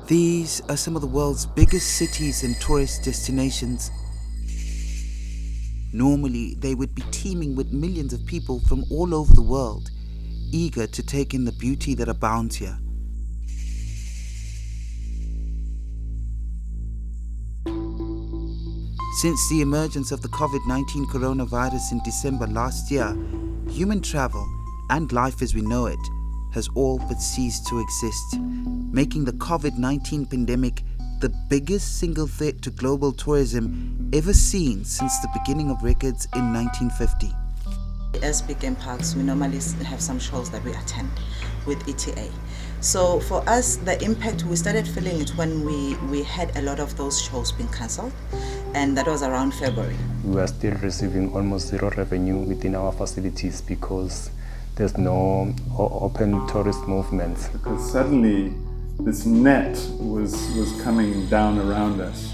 These are some of the world's biggest cities and tourist destinations. Normally, they would be teeming with millions of people from all over the world, eager to take in the beauty that abounds here. Since the emergence of the COVID-19 coronavirus in December last year, human travel and life as we know it has all but ceased to exist, making the COVID-19 pandemic the biggest single threat to global tourism ever seen since the beginning of records in 1950. As big game parks, we normally have some shows that we attend with ETA. So for us, the impact, we started feeling it when we had a lot of those shows being cancelled, and that was around February. We are still receiving almost zero revenue within our facilities because there's no open tourist movements. Because suddenly this net was coming down around us.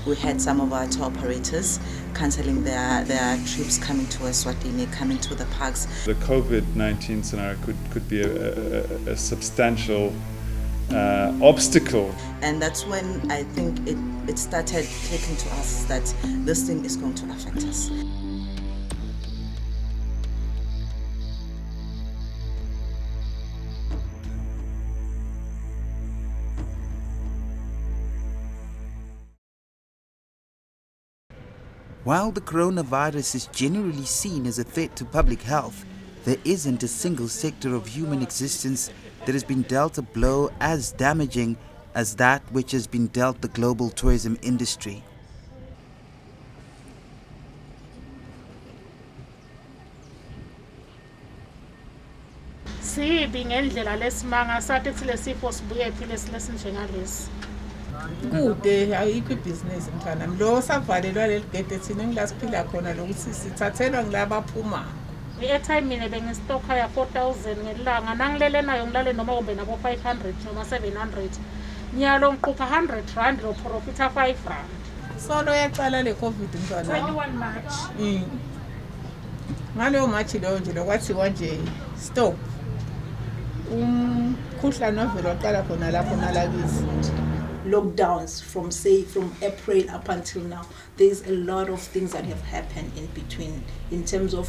We had some of our tour operators cancelling their trips, coming to Eswatini, coming to the parks. The COVID-19 scenario could be a substantial obstacle. And that's when I think it started clicking to us that this thing is going to affect us. While the coronavirus is generally seen as a threat to public health, there isn't a single sector of human existence that has been dealt a blow as damaging as that which has been dealt the global tourism industry. Sibi ngendlela lesimanga sathi sile sifo sibuye phile silesinjengalesi. Kude ayikho ibhizinisi mfana lo savalelwa leli gate thina ngilasiphila khona lokuthi sithathelwa ngilaba phuma. I-airtime mina bengistoka ya 4,000 ngelanga nangilele nayo ngilale noma kumbe nabo 500 noma 700 nyalo ngiqupha 100 rand lo profita 5 rand. Solo yaqala le covid mfana 21 March. Ngaleyo March leyo nje lokwathiwa nje stop. Umkhuhlane wavela waqala khona lapho nalakizi. Lockdowns from April up until now, there's a lot of things that have happened in between in terms of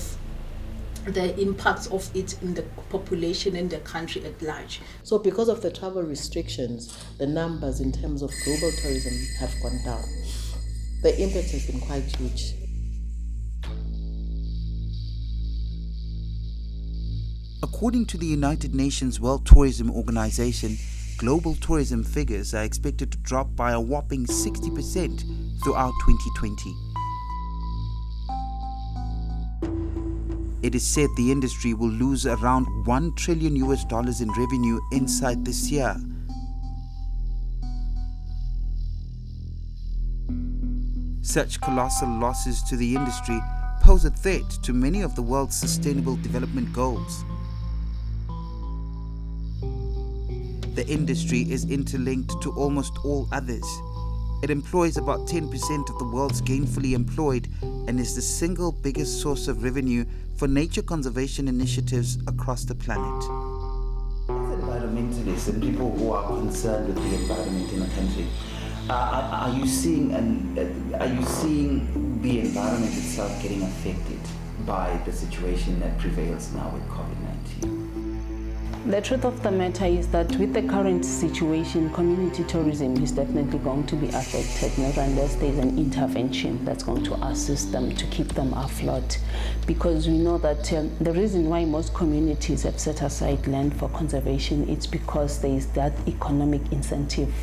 the impacts of it in the population in the country at large. So because of the travel restrictions, the numbers in terms of global tourism have gone down. The impact has been quite huge. According to the United Nations World Tourism Organization, global tourism figures are expected to drop by a whopping 60% throughout 2020. It is said the industry will lose around $1 trillion in revenue inside this year. Such colossal losses to the industry pose a threat to many of the world's sustainable development goals. The industry is interlinked to almost all others. It employs about 10% of the world's gainfully employed and is the single biggest source of revenue for nature conservation initiatives across the planet. Environmentalists and people who are concerned with the environment in the country, are you seeing the environment itself getting affected by the situation that prevails now with COVID-19? The truth of the matter is that with the current situation, community tourism is definitely going to be affected, not unless there's an intervention that's going to assist them to keep them afloat. Because we know that the reason why most communities have set aside land for conservation, it's because there is that economic incentive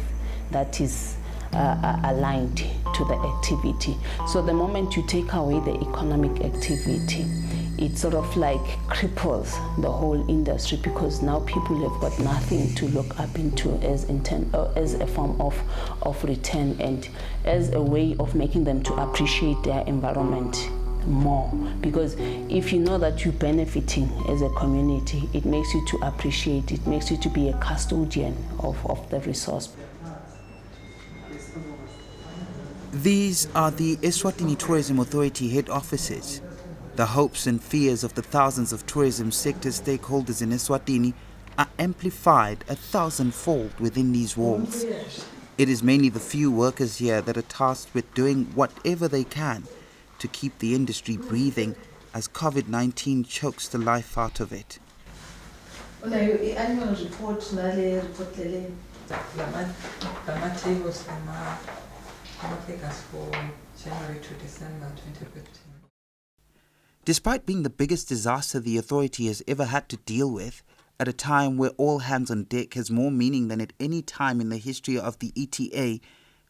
that is aligned to the activity. So the moment you take away the economic activity, it sort of like cripples the whole industry, because now people have got nothing to look up into as a form of return and as a way of making them to appreciate their environment more. Because if you know that you're benefiting as a community, it makes you to appreciate, it makes you to be a custodian of the resource. These are the Eswatini Tourism Authority head offices. The hopes and fears of the thousands of tourism sector stakeholders in Eswatini are amplified 1,000-fold within these walls. It is mainly the few workers here that are tasked with doing whatever they can to keep the industry breathing as COVID-19 chokes the life out of it. Annual report tables figures for January to December 2015. Despite being the biggest disaster the authority has ever had to deal with, at a time where all hands on deck has more meaning than at any time in the history of the ETA,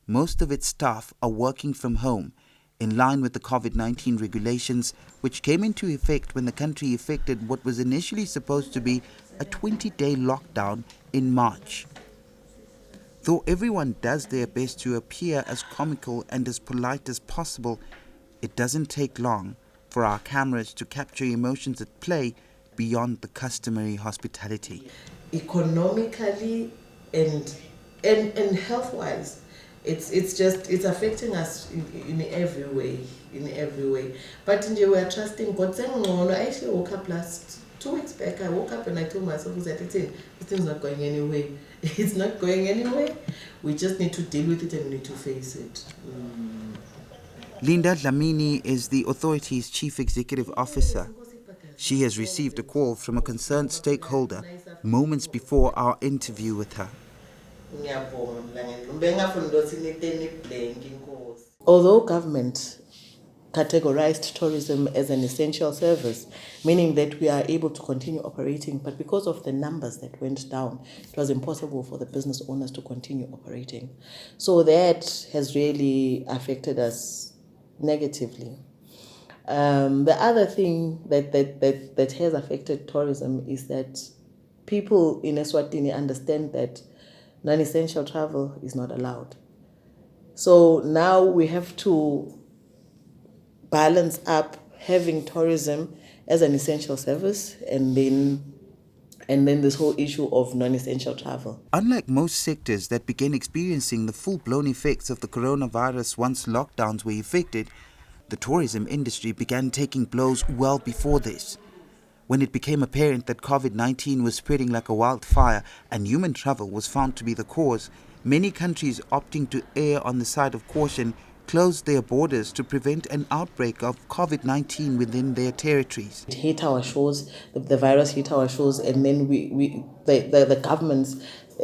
most of its staff are working from home, in line with the COVID-19 regulations which came into effect when the country effected what was initially supposed to be a 20-day lockdown in March. Though everyone does their best to appear as comical and as polite as possible, it doesn't take long for our cameras to capture emotions at play beyond the customary hospitality. Economically and health-wise, it's affecting us in every way. But we are trusting God. I actually woke up last 2 weeks back. I woke up and I told myself that this thing's not going anywhere. It's not going anywhere. We just need to deal with it and we need to face it. Linda Dlamini is the authority's chief executive officer. She has received a call from a concerned stakeholder moments before our interview with her. Although government categorized tourism as an essential service, meaning that we are able to continue operating, but because of the numbers that went down, it was impossible for the business owners to continue operating. So that has really affected us negatively. The other thing that has affected tourism is that people in Eswatini understand that non-essential travel is not allowed. So now we have to balance up having tourism as an essential service and then this whole issue of non-essential travel. Unlike most sectors that began experiencing the full-blown effects of the coronavirus once lockdowns were effected, the tourism industry began taking blows well before this. When it became apparent that COVID-19 was spreading like a wildfire and human travel was found to be the cause, many countries opting to err on the side of caution closed their borders to prevent an outbreak of COVID-19 within their territories. It hit our shores, the virus hit our shores, and then the governments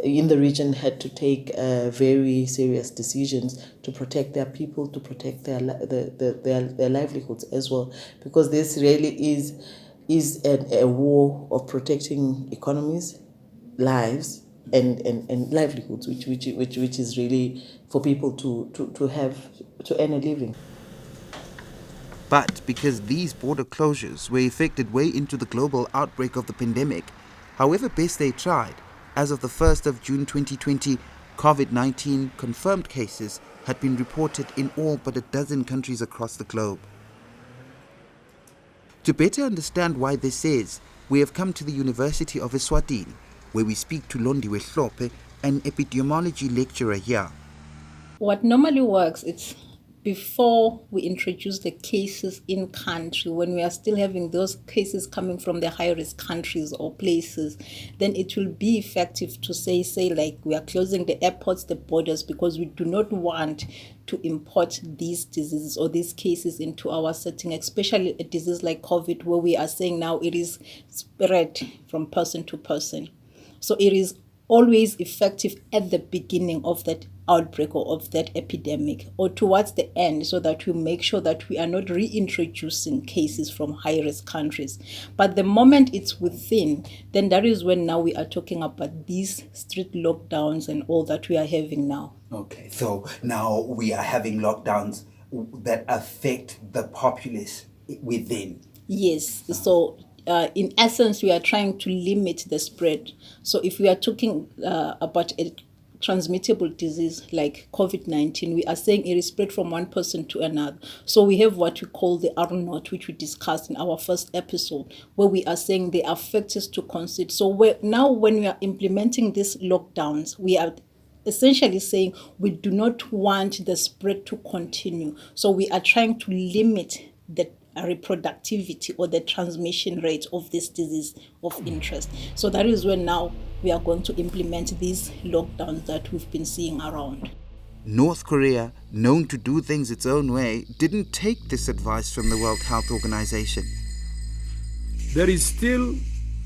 in the region had to take very serious decisions to protect their people, to protect their livelihoods as well, because this really is a war of protecting economies, lives, and livelihoods, which is really for people to earn a living. But because these border closures were effected way into the global outbreak of the pandemic, however best they tried, as of the 1st of June 2020, COVID-19 confirmed cases had been reported in all but a dozen countries across the globe. To better understand why this is, we have come to the University of Eswatini, where we speak to Londiwe Hlope, an epidemiology lecturer here. What normally works, it's before we introduce the cases in country, when we are still having those cases coming from the high-risk countries or places, then it will be effective to say like we are closing the airports, the borders, because we do not want to import these diseases or these cases into our setting, especially a disease like COVID, where we are saying now it is spread from person to person. So it is always effective at the beginning of that outbreak or of that epidemic or towards the end, so that we make sure that we are not reintroducing cases from high-risk countries. But the moment it's within, then that is when now we are talking about these strict lockdowns and all that we are having now. Okay, so now we are having lockdowns that affect the populace within. Yes, so in essence, we are trying to limit the spread. So if we are talking about a transmittable disease like COVID-19, we are saying it is spread from one person to another. So we have what we call the R0, which we discussed in our first episode, where we are saying they are factors to consider. So now when we are implementing these lockdowns, we are essentially saying we do not want the spread to continue. So we are trying to limit the reproductivity or the transmission rate of this disease of interest. So that is when now we are going to implement these lockdowns that we've been seeing around. North Korea, known to do things its own way, didn't take this advice from the World Health Organization. There is still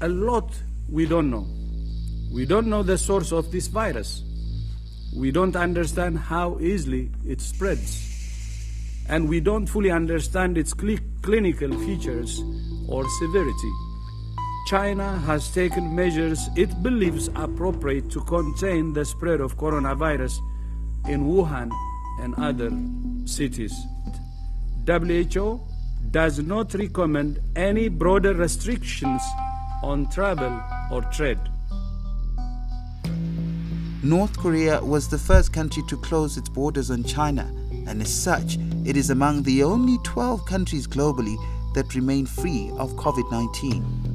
a lot we don't know. We don't know the source of this virus. We don't understand how easily it spreads. And we don't fully understand its clinical features or severity. China has taken measures it believes appropriate to contain the spread of coronavirus in Wuhan and other cities. WHO does not recommend any broader restrictions on travel or trade. North Korea was the first country to close its borders on China, and as such, it is among the only 12 countries globally that remain free of COVID-19.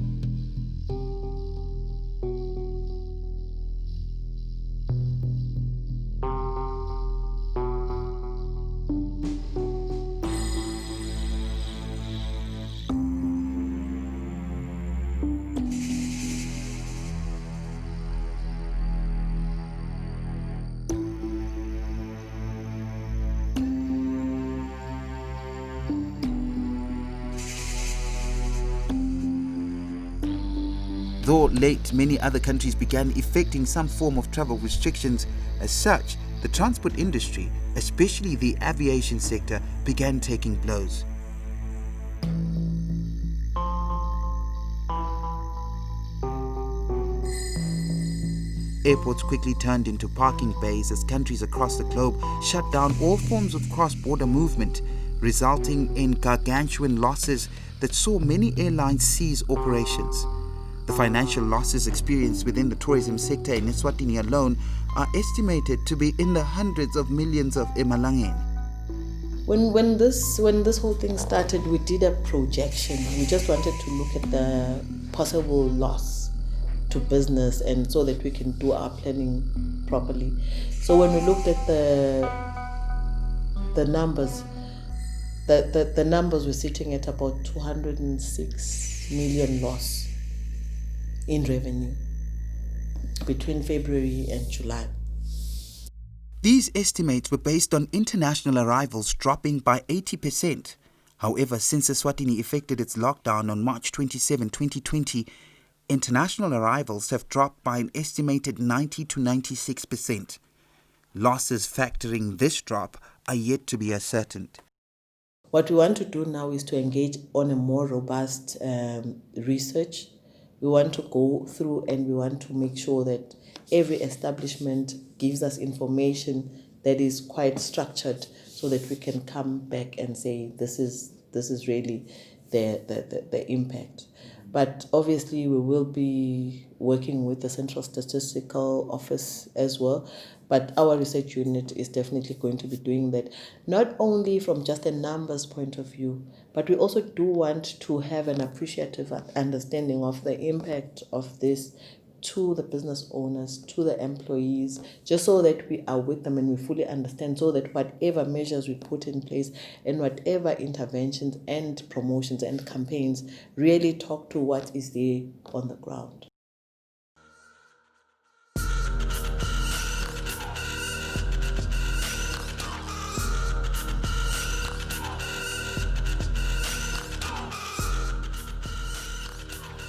Though late, many other countries began effecting some form of travel restrictions. As such, the transport industry, especially the aviation sector, began taking blows. Airports quickly turned into parking bays as countries across the globe shut down all forms of cross-border movement, resulting in gargantuan losses that saw many airlines cease operations. The financial losses experienced within the tourism sector in Eswatini alone are estimated to be in the hundreds of millions of emalangeni. When this whole thing started, we did a projection. We just wanted to look at the possible loss to business, and so that we can do our planning properly. So when we looked at the numbers, the numbers were sitting at about 206 million loss in revenue between February and July. These estimates were based on international arrivals dropping by 80%. However, since Eswatini effected its lockdown on March 27, 2020, international arrivals have dropped by an estimated 90 to 96%. Losses factoring this drop are yet to be ascertained. What we want to do now is to engage on a more robust research. We want to go through and we want to make sure that every establishment gives us information that is quite structured, so that we can come back and say this is really the impact. But obviously we will be working with the Central Statistical Office as well. But our research unit is definitely going to be doing that, not only from just a numbers point of view, but we also do want to have an appreciative understanding of the impact of this to the business owners, to the employees, just so that we are with them and we fully understand, so that whatever measures we put in place and whatever interventions and promotions and campaigns really talk to what is there on the ground.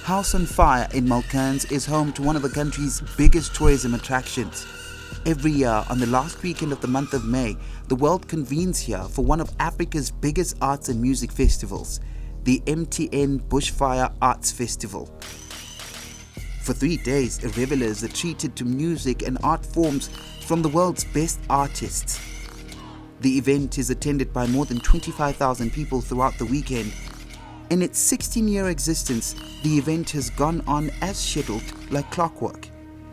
House on Fire in Malkans is home to one of the country's biggest tourism attractions. Every year, on the last weekend of the month of May, the world convenes here for one of Africa's biggest arts and music festivals, the MTN Bushfire Arts Festival. For 3 days, revelers are treated to music and art forms from the world's best artists. The event is attended by more than 25,000 people throughout the weekend. In its 16-year existence, the event has gone on as scheduled, like clockwork.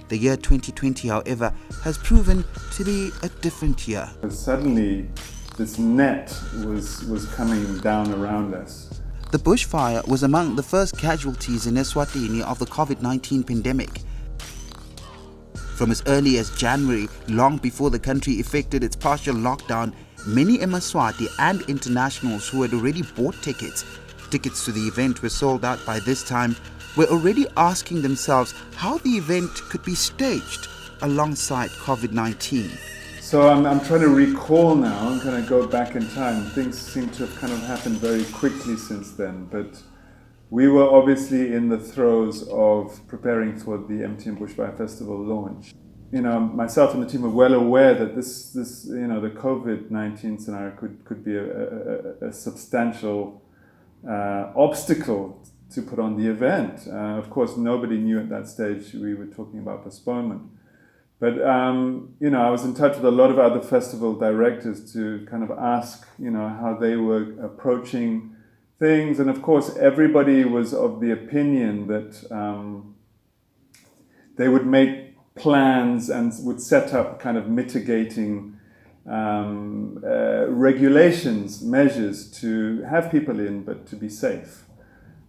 The year 2020, however, has proven to be a different year. Suddenly, this net was coming down around us. The bushfire was among the first casualties in Eswatini of the COVID-19 pandemic. From as early as January, long before the country effected its partial lockdown, many Eswatini and internationals who had already bought tickets to the event were sold out by this time, were already asking themselves how the event could be staged alongside COVID-19. So I'm trying to recall now. I'm going to go back in time. Things seem to have kind of happened very quickly since then, but we were obviously in the throes of preparing for the MTN Bushfire Festival launch. You know, myself and the team were well aware that this you know, the COVID-19 scenario could be a substantial obstacle to put on the event. Of course, nobody knew at that stage we were talking about postponement. But, you know, I was in touch with a lot of other festival directors to kind of ask, you know, how they were approaching things. And of course, everybody was of the opinion that they would make plans and would set up kind of mitigating regulations, measures to have people in, but to be safe.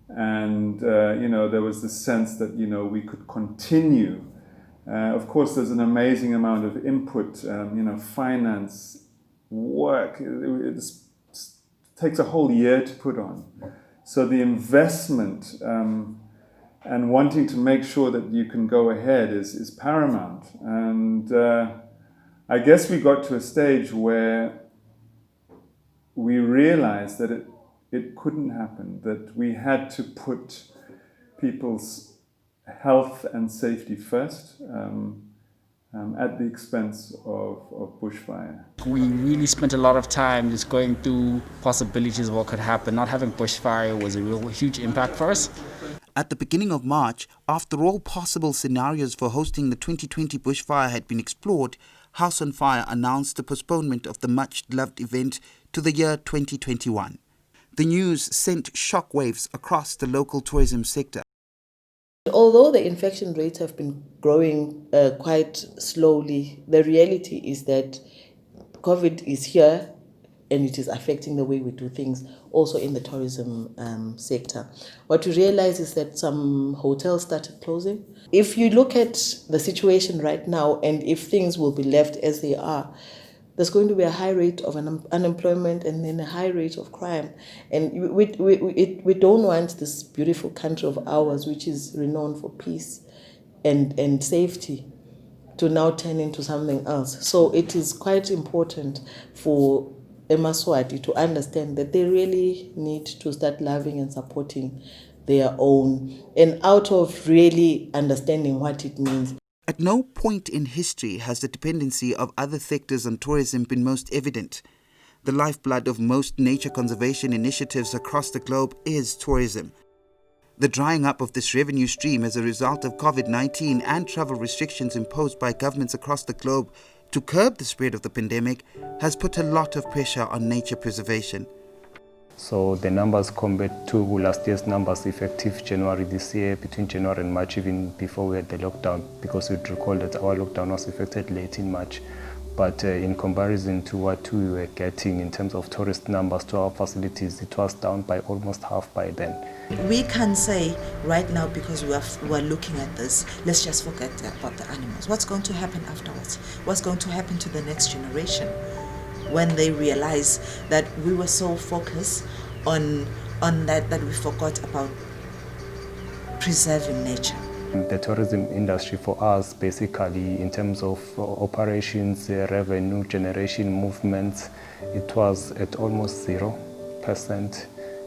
And, you know, there was this sense that, you know, we could continue. Of course, there's an amazing amount of input, you know, finance, work. It takes a whole year to put on. So the investment and wanting to make sure that you can go ahead is paramount. And I guess we got to a stage where we realized that it couldn't happen, that we had to put people's health and safety first at the expense of bushfire. We really spent a lot of time just going through possibilities of what could happen. Not having bushfire was a real huge impact for us. At the beginning of March, after all possible scenarios for hosting the 2020 bushfire had been explored, House on Fire announced the postponement of the much-loved event to the year 2021. The news sent shockwaves across the local tourism sector. Although the infection rates have been growing quite slowly, the reality is that COVID is here and it is affecting the way we do things, also in the tourism sector. What we realize is that some hotels started closing. If you look at the situation right now and if things will be left as they are, there's going to be a high rate of unemployment and then a high rate of crime. And we don't want this beautiful country of ours, which is renowned for peace and safety, to now turn into something else. So it is quite important for Eswatini to understand that they really need to start loving and supporting their own, and out of really understanding what it means. At no point in history has the dependency of other sectors on tourism been most evident. The lifeblood of most nature conservation initiatives across the globe is tourism. The drying up of this revenue stream as a result of COVID-19 and travel restrictions imposed by governments across the globe to curb the spread of the pandemic has put a lot of pressure on nature preservation. So the numbers compared to last year's numbers effective January this year, between January and March, even before we had the lockdown, because you'd recall that our lockdown was effected late in March. But in comparison to what we were getting in terms of tourist numbers to our facilities, it was down by almost half by then. We can say right now, because we're looking at this, let's just forget about the animals. What's going to happen afterwards? What's going to happen to the next generation when they realize that we were so focused on that we forgot about preserving nature? The tourism industry for us, basically, in terms of operations, revenue generation, movements, it was at almost 0%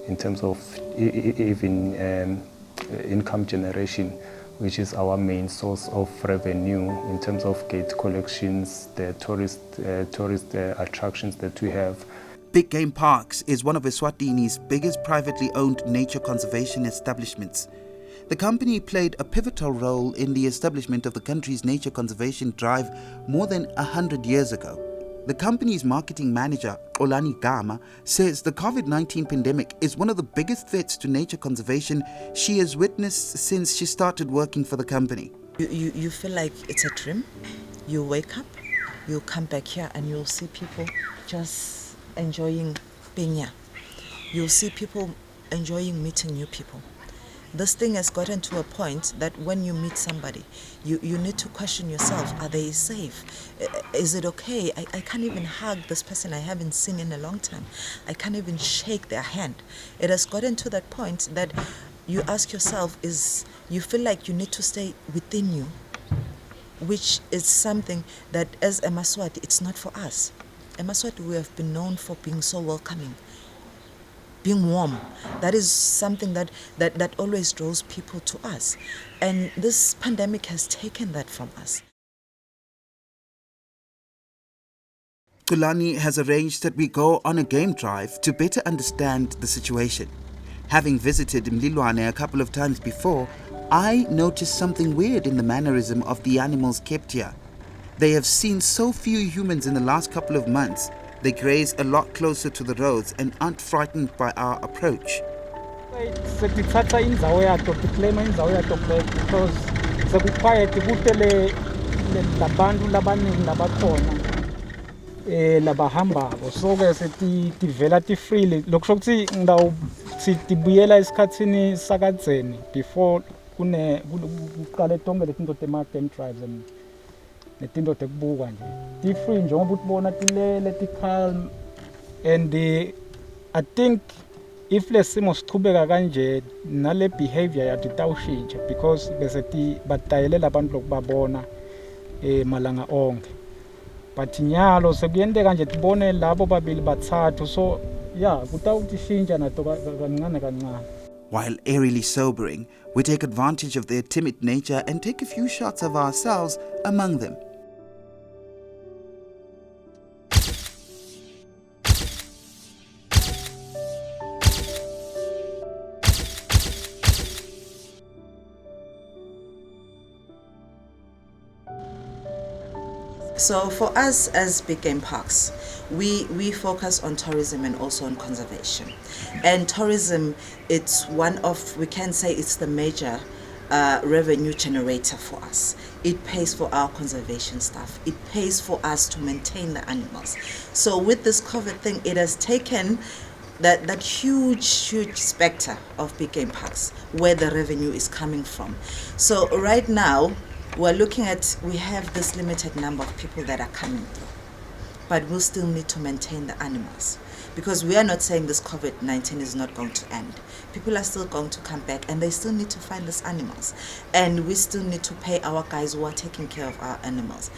in terms of even income generation, which is our main source of revenue in terms of gate collections, the tourist attractions that we have. Big Game Parks is one of Eswatini's biggest privately owned nature conservation establishments. The company played a pivotal role in the establishment of the country's nature conservation drive more than 100 years ago. The company's marketing manager, Olani Gama, says the COVID-19 pandemic is one of the biggest threats to nature conservation she has witnessed since she started working for the company. You feel like it's a dream. You wake up, you come back here and you'll see people just enjoying being here. You'll see people enjoying meeting new people. this thing has gotten to a point that when you meet somebody, you need to question yourself, are they safe? Is it okay? I can't even hug this person I haven't seen in a long time. I can't even shake their hand. It has gotten to that point that you ask yourself, you feel like you need to stay within you, which is something that as a Maswati, it's not for us. A Maswati, we have been known for being so welcoming, being warm. That is something that always draws people to us. And this pandemic has taken that from us. Kulani has arranged that we go on a game drive to better understand the situation. Having visited Mlilwane a couple of times before, I noticed something weird in the mannerism of the animals kept here. They have seen so few humans in the last couple of months. They graze a lot closer to the roads and aren't frightened by our approach. Setithatha indzawo yato, ticlaima indzawo yato because sekuquiet kute labantu labaningi labakhona labahambako, so ke setivela ti-freely. Lokusho ukuthi tibuyela esikhathini sakadzeni before kuqale tonke letinto tema-game drives netinto tekubuka nje. Ti-free njengoba utibona tilele, ti-calm, and I think if lesimo sichubeka kanje nale behavior yato itawushintsha because bese batayelela abantu lokubabona malanga onke. But nyalo sekuyenteka nje tibone labo babili batsathu, so yeah, kutawutishintsha nato kancane kancane. While eerily sobering, we take advantage of their timid nature and take a few shots of ourselves among them. So for us as big game parks, we focus on tourism and also on conservation. And tourism, it's one of, we can say it's the major revenue generator for us. It pays for our conservation staff. It pays for us to maintain the animals. So with this COVID thing, it has taken that huge specter of big game parks where the revenue is coming from. So right now, we're looking at, we have this limited number of people that are coming through, but we'll still need to maintain the animals because we are not saying this COVID-19 is not going to end. People are still going to come back and they still need to find these animals, and we still need to pay our guys who are taking care of our animals.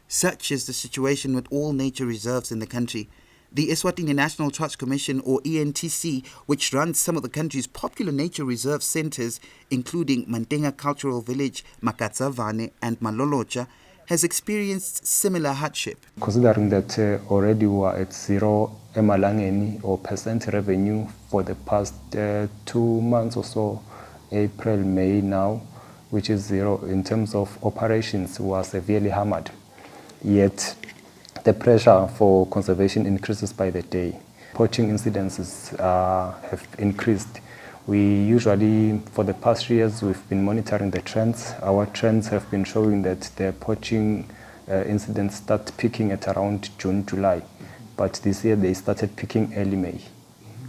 Such is the situation with all nature reserves in the country. The Eswatini National Trust Commission, or ENTC, which runs some of the country's popular nature reserve centers, including Mantenga Cultural Village, Makatsavane and Malolocha, has experienced similar hardship. Considering that already we are at 0 emalangeni or percent revenue for the past 2 months or so, April, May now, which is 0 in terms of operations, we are severely hammered. Yet the pressure for conservation increases by the day. Poaching incidences have increased. We usually, for the past years, we've been monitoring the trends. Our trends have been showing that the poaching incidents start peaking at around June, July. But this year they started peaking early May.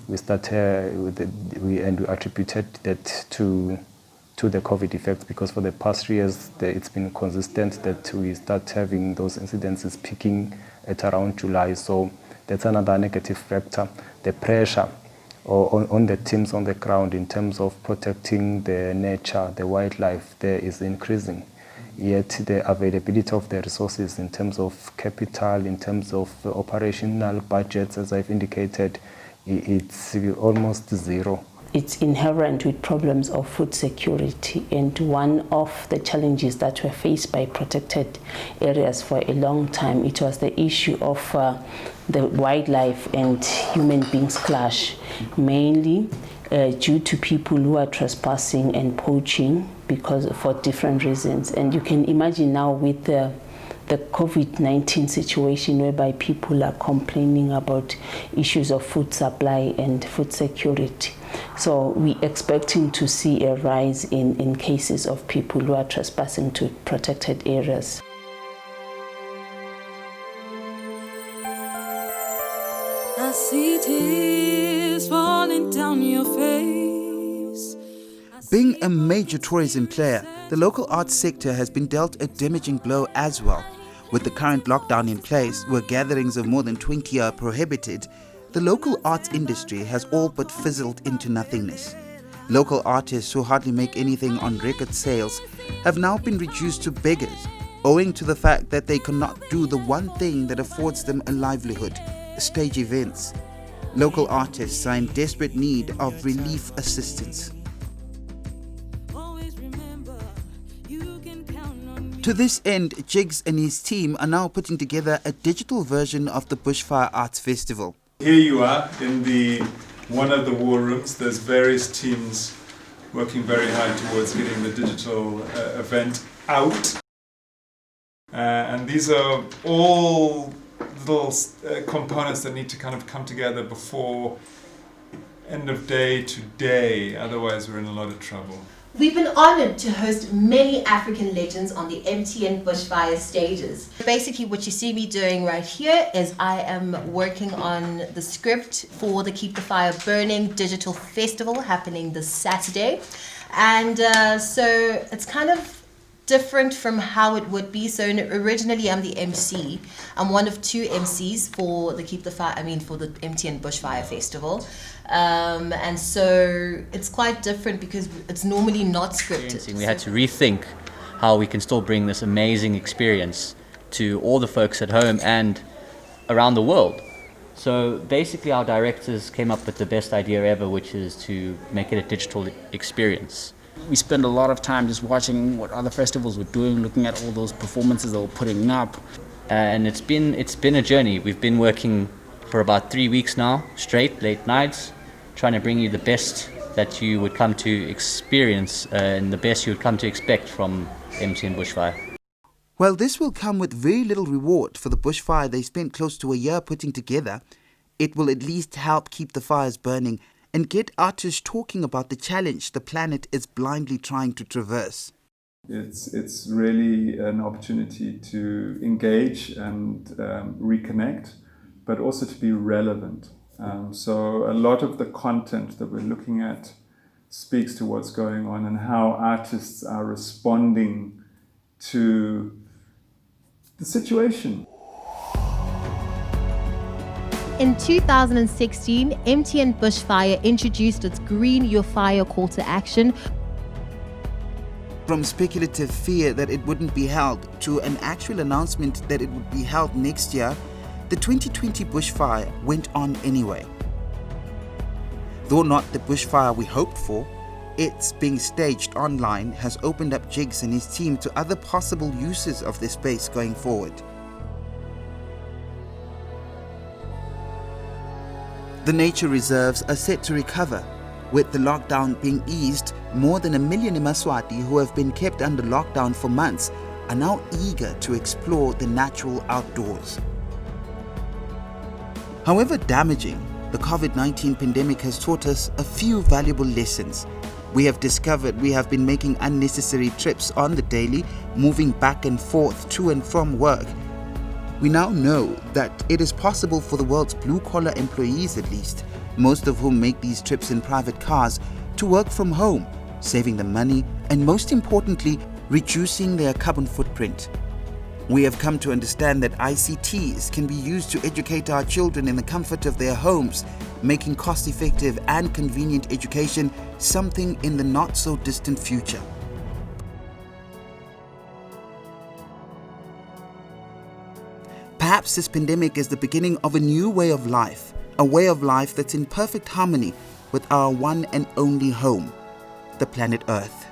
We attributed that to the COVID effects because for the past years it's been consistent that we start having those incidences peaking at around July. So that's another negative factor. The pressure on the teams on the ground in terms of protecting the nature, the wildlife there is increasing. Yet the availability of the resources in terms of capital, in terms of operational budgets, as I've indicated, it's almost 0. It's inherent with problems of food security, and one of the challenges that were faced by protected areas for a long time, it was the issue of the wildlife and human beings clash, mainly due to people who are trespassing and poaching for different reasons. And you can imagine now with the COVID-19 situation whereby people are complaining about issues of food supply and food security. So we're expecting to see a rise in cases of people who are trespassing to protected areas. I see tears falling down your face. Being a major tourism player, the local arts sector has been dealt a damaging blow as well. With the current lockdown in place, where gatherings of more than 20 are prohibited, the local arts industry has all but fizzled into nothingness. Local artists who hardly make anything on record sales have now been reduced to beggars, owing to the fact that they cannot do the one thing that affords them a livelihood: stage events. Local artists are in desperate need of relief assistance. To this end, Jigs and his team are now putting together a digital version of the Bushfire Arts Festival. Here you are in one of the war rooms. There's various teams working very hard towards getting the digital event out. And these are all little components that need to kind of come together before end of day today, otherwise we're in a lot of trouble. We've been honoured to host many African legends on the MTN Bushfire stages. Basically what you see me doing right here is I am working on the script for the Keep the Fire Burning digital festival happening this Saturday. And so it's kind of different from how it would be. So originally I'm the MC. I'm one of two MCs for the for the MTN Bushfire Festival. And so it's quite different because it's normally not scripted. We had to rethink how we can still bring this amazing experience to all the folks at home and around the world. So basically our directors came up with the best idea ever, which is to make it a digital experience. We spend a lot of time just watching what other festivals were doing, looking at all those performances they were putting up. And it's been a journey. We've been working for about 3 weeks now, straight, late nights, trying to bring you the best that you would come to experience and the best you would come to expect from MTN Bushfire. While this will come with very little reward for the bushfire they spent close to a year putting together, it will at least help keep the fires burning and get artists talking about the challenge the planet is blindly trying to traverse. It's really an opportunity to engage and reconnect, but also to be relevant. So a lot of the content that we're looking at speaks to what's going on and how artists are responding to the situation. In 2016, MTN Bushfire introduced its Green Your Fire call to action. From speculative fear that it wouldn't be held to an actual announcement that it would be held next year, the 2020 bushfire went on anyway. Though not the bushfire we hoped for, its being staged online has opened up Jigs and his team to other possible uses of this space going forward. The nature reserves are set to recover. With the lockdown being eased, more than 1 million Eswatini who have been kept under lockdown for months are now eager to explore the natural outdoors. However damaging, the COVID-19 pandemic has taught us a few valuable lessons. We have discovered we have been making unnecessary trips on the daily, moving back and forth to and from work. We now know that it is possible for the world's blue-collar employees at least, most of whom make these trips in private cars, to work from home, saving them money and most importantly, reducing their carbon footprint. We have come to understand that ICTs can be used to educate our children in the comfort of their homes, making cost-effective and convenient education something in the not-so-distant future. Perhaps this pandemic is the beginning of a new way of life, a way of life that's in perfect harmony with our one and only home, the planet Earth.